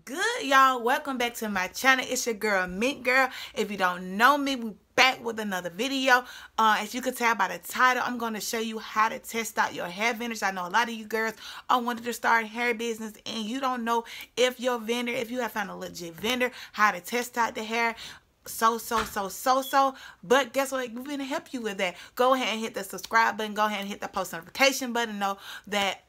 Good, y'all? Welcome back to my channel. It's your girl Mint Girl. If you don't know me, we back with another video. As you can tell by the title, I'm going to show you how to test out your hair vendors. I know a lot of you girls are wanting to start a hair business and you don't know if your vendor, if you have found a legit vendor, how to test out the hair. But guess what? We're going to help you with that. Go ahead and hit the subscribe button. Go ahead and hit the post notification button. Know that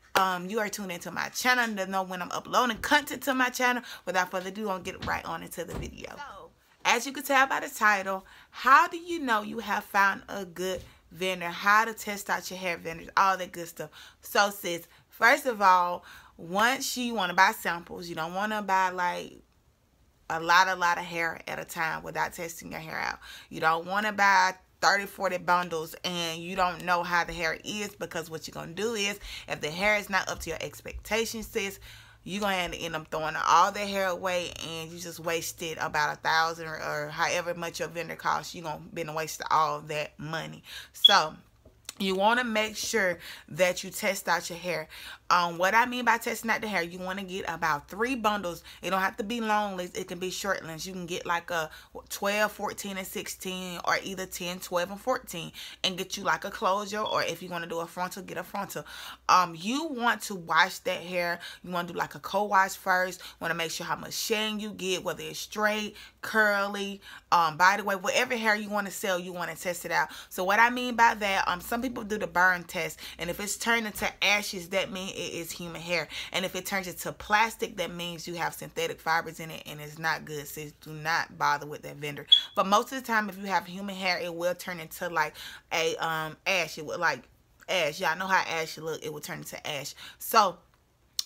you are tuned into my channel to know when I'm uploading content to my channel. Without further ado, I'm going to get right on into the video. So, as you can tell by the title, how do you know you have found a good vendor? How to test out your hair vendors, all that good stuff. So sis, first of all, once you want to buy samples, you don't want to buy like a lot of hair at a time without testing your hair out. You don't want to buy 30-40 bundles and you don't know how the hair is, because what you're going to do is, if the hair is not up to your expectations, sis, you're going to end up throwing all the hair away and you just wasted about $1,000 or however much your vendor costs. You're going to be wasting all that money. So you want to make sure that you test out your hair. What I mean by testing out the hair, you want to get about 3 bundles. It don't have to be long lengths. It can be short lengths. You can get like a 12, 14, and 16, or either 10, 12, and 14, and get you like a closure, or if you want to do a frontal, get a frontal. You want to wash that hair. You want to do like a co-wash first. You want to make sure how much shedding you get, whether it's straight, curly, by the way, whatever hair you want to sell, you want to test it out. So what I mean by that, some people do the burn test, and if it's turned into ashes, that means it is human hair. And if it turns into plastic, that means you have synthetic fibers in it and it's not good. So do not bother with that vendor. But most of the time, if you have human hair, it will turn into like a ash. It would like ash. Y'all know how ash look. It would turn into ash. So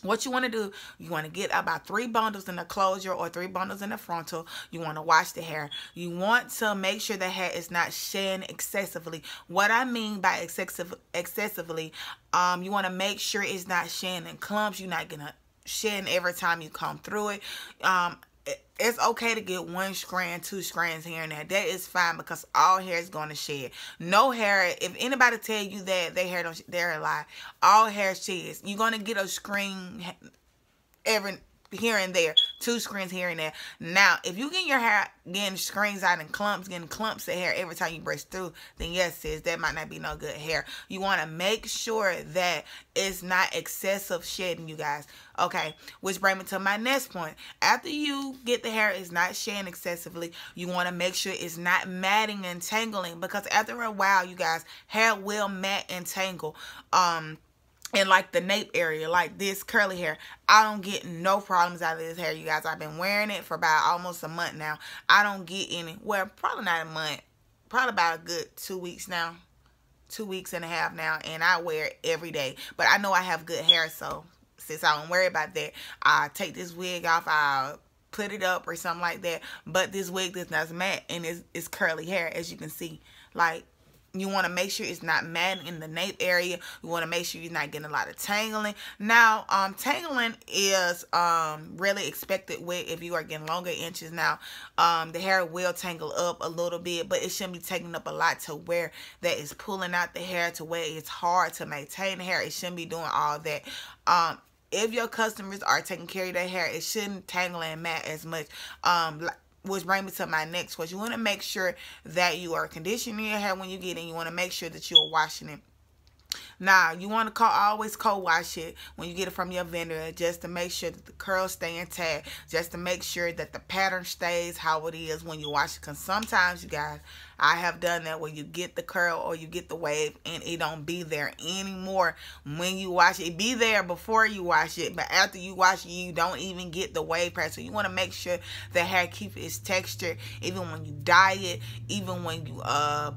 what you want to do, you want to get about 3 bundles in the closure or 3 bundles in the frontal. You want to wash the hair. You want to make sure the hair is not shedding excessively. What I mean by excessively, you want to make sure it's not shedding in clumps. You're not going to shed every time you come through it. It's okay to get 1 strand, 2 strands here and there. That is fine, because all hair is going to shed. No hair, if anybody tell you that their hair don't, they're a lie. All hair sheds. You're going to get a screen every here and there, 2 screens here and there. Now, if you get your hair getting screens out and clumps, getting clumps of hair every time you brush through, then yes, sis, that might not be no good hair. You want to make sure that it's not excessive shedding, you guys. Okay, which brings me to my next point. After you get the hair is not shedding excessively, you want to make sure it's not matting and tangling, because after a while, you guys, hair will mat and tangle. And like the nape area, like this curly hair, I don't get no problems out of this hair, you guys. I've been wearing it for about almost a month now. I don't get any, well, probably not a month, probably about a good 2 weeks now, 2 weeks and a half now, and I wear it every day. But I know I have good hair, so since I don't worry about that, I take this wig off, I'll put it up or something like that. But this wig does not matte, and it's curly hair, as you can see. Like, you want to make sure it's not matting in the nape area. You want to make sure you're not getting a lot of tangling. Now, tangling is really expected with if you are getting longer inches. Now, the hair will tangle up a little bit, but it shouldn't be tangling up a lot to where that is pulling out the hair to where it's hard to maintain the hair. It shouldn't be doing all that. If your customers are taking care of their hair, it shouldn't tangle and mat as much. Which brings me to my next question. You want to make sure that you are conditioning your hair when you get in. You want to make sure that you are washing it. Now, you want to always co-wash it when you get it from your vendor, just to make sure that the curls stay intact, just to make sure that the pattern stays how it is when you wash it. Because sometimes, you guys, I have done that where you get the curl or you get the wave and it don't be there anymore when you wash it. It be there before you wash it, but after you wash it, you don't even get the wave pattern. So you want to make sure the hair keeps its texture, even when you dye it, even when you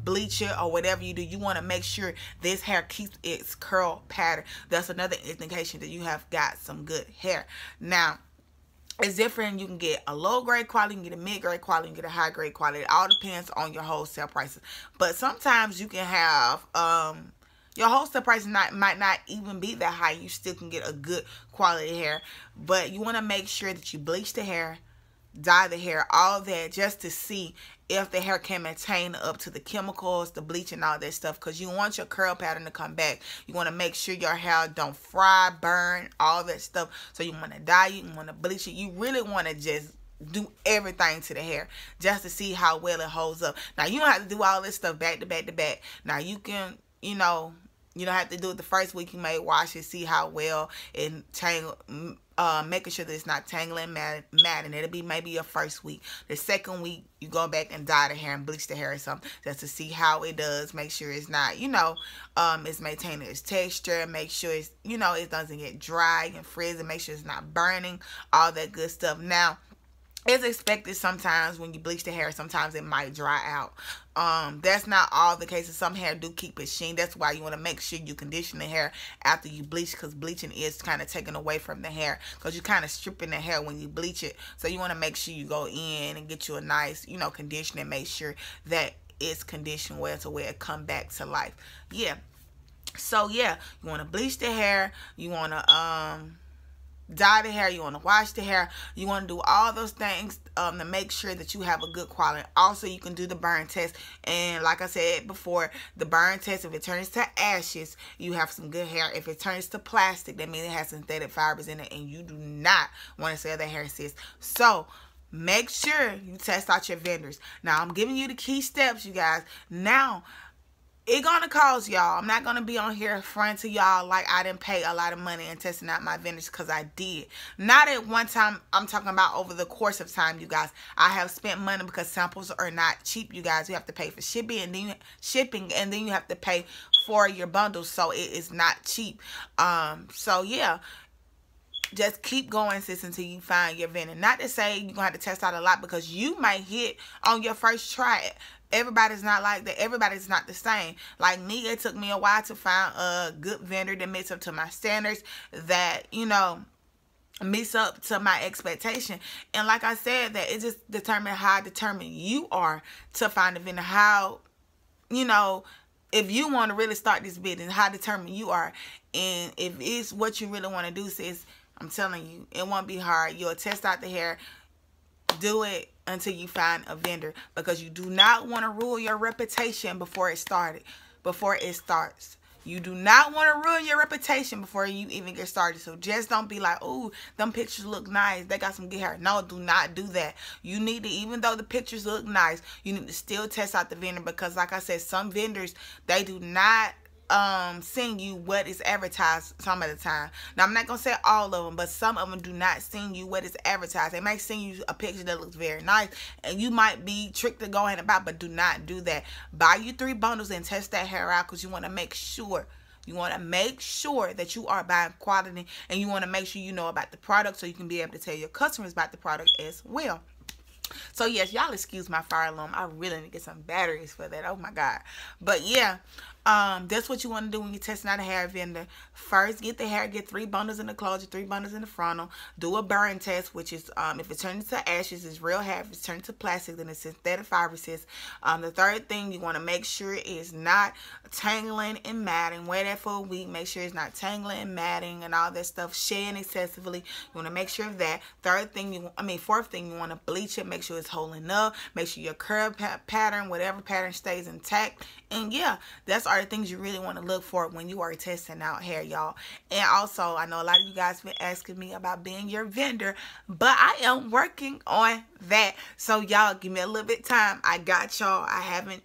bleach it or whatever you do. You want to make sure this hair keeps its curl pattern. That's another indication that you have got some good hair. Now, it's different. You can get a low grade quality, you can get a mid grade quality, you can get a high grade quality. It all depends on your wholesale prices. But sometimes you can have your wholesale price might not even be that high. You still can get a good quality hair. But you want to make sure that you bleach the hair, dye the hair, all that, just to see if the hair can maintain up to the chemicals, the bleach, and all that stuff, because you want your curl pattern to come back. You want to make sure your hair don't fry, burn, all that stuff. So you want to dye it, you want to bleach it. You really want to just do everything to the hair just to see how well it holds up. Now, you don't have to do all this stuff back to back to back. Now, you can, you know, you don't have to do it the first week. You may wash it, see how well it tangle, making sure that it's not tangling, matting. It'll be maybe your first week. The second week, you go back and dye the hair and bleach the hair or something, just to see how it does. Make sure it's not, you know, it's maintaining its texture. Make sure it's, you know, it doesn't get dry and frizzy. Make sure it's not burning, all that good stuff. Now, it's expected sometimes when you bleach the hair, sometimes it might dry out. That's not all the cases. Some hair do keep its sheen. That's why you want to make sure you condition the hair after you bleach, because bleaching is kind of taken away from the hair, because you're kind of stripping the hair when you bleach it. So you want to make sure you go in and get you a nice, you know, condition, and make sure that it's conditioned well to where it come back to life. Yeah. So yeah, you want to bleach the hair. You want to dye the hair, you want to wash the hair, you want to do all those things to make sure that you have a good quality. Also, you can do the burn test, and like I said before, the burn test, if it turns to ashes, you have some good hair. If it turns to plastic, that means it has synthetic fibers in it, and you do not want to sell that hair, sis. So make sure you test out your vendors. Now, I'm giving you the key steps, you guys. Now, it's going to cost y'all. I'm not going to be on here front to y'all like I didn't pay a lot of money in testing out my vendors, because I did. Not at one time. I'm talking about over the course of time, you guys. I have spent money, because samples are not cheap, you guys. You have to pay for shipping, and then you have to pay for your bundles. So it is not cheap. So yeah. Just keep going, sis, until you find your vendor. Not to say you're going to have to test out a lot, because you might hit on your first try. Everybody's not like that. Everybody's not the same. Like me, it took me a while to find a good vendor that meets up to my standards, that, you know, meets up to my expectation. And like I said, that it just determines how determined you are to find a vendor. How, you know, if you want to really start this business, how determined you are. And if it's what you really want to do, sis, I'm telling you, it won't be hard. You'll test out the hair. Do it until you find a vendor, because you do not want to ruin your reputation before it starts. You do not want to ruin your reputation before you even get started. So just don't be like, oh, them pictures look nice, they got some good hair. No, do not do that. You need to, even though the pictures look nice, you need to still test out the vendor, because like I said, some vendors, they do not send you what is advertised some of the time. Now, I'm not gonna say all of them, but some of them do not send you what is advertised. They might send you a picture that looks very nice, and you might be tricked to go ahead and buy, but do not do that. Buy you 3 bundles and test that hair out, because you want to make sure. You want to make sure that you are buying quality, and you want to make sure you know about the product, so you can be able to tell your customers about the product as well. So yes, y'all excuse my fire alarm. I really need to get some batteries for that. Oh my God. But yeah, that's what you want to do when you're testing out a hair vendor. First, get the hair, get 3 bundles in the closure, 3 bundles in the frontal. Do a burn test, which is if it turns to ashes, it's real hair. If it's turned to plastic, then it's synthetic fibers. The third thing you want to make sure is not tangling and matting. Wear that for a week. Make sure it's not tangling and matting and all that stuff, shedding excessively. You want to make sure of that. Fourth thing, you want to bleach it. Make sure it's holding up. Make sure your curl pattern, whatever pattern, stays intact. And yeah, that's all the things you really want to look for when you are testing out hair, y'all. And also, I know a lot of you guys been asking me about being your vendor, but I am working on that. So y'all, give me a little bit of time. I got y'all. I haven't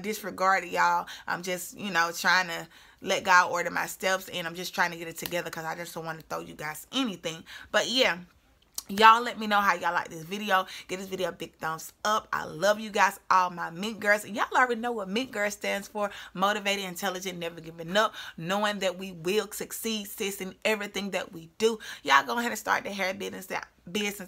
disregarded y'all. I'm just, you know, trying to let God order my steps, and I'm just trying to get it together, because I just don't want to throw you guys anything. But yeah, y'all let me know how y'all like this video. Give this video a big thumbs up. I love you guys, all my Mint Girls. And y'all already know what Mint Girl stands for. Motivated, intelligent, never giving up. Knowing that we will succeed, sis, in everything that we do. Y'all go ahead and start the hair business.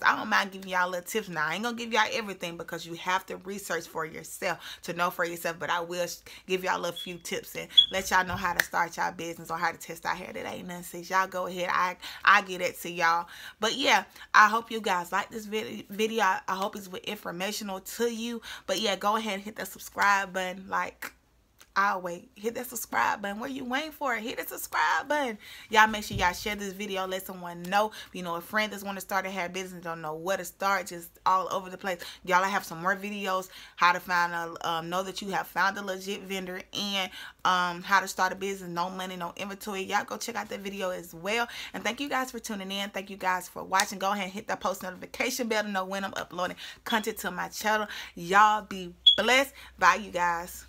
I don't mind giving y'all little tips now. I ain't gonna give y'all everything, because you have to research for yourself to know for yourself. But I will give y'all a few tips and let y'all know how to start y'all business or how to test out hair. That ain't nothing, sis. Y'all go ahead. I get it to y'all. But yeah, I hope you guys like this video. I hope it's informational to you. But yeah, go ahead and hit that subscribe button. Like, always hit that subscribe button. What are you waiting for? Hit the subscribe button. Y'all make sure y'all share this video, let someone know. You know, a friend that's want to start a hair business, don't know where to start, just all over the place. Y'all, I have some more videos, how to find a know that you have found a legit vendor, and how to start a business, no money, no inventory. Y'all go check out that video as well. And thank you guys for tuning in. Thank you guys for watching. Go ahead and hit that post notification bell to know when I'm uploading content to my channel. Y'all be blessed. Bye, you guys.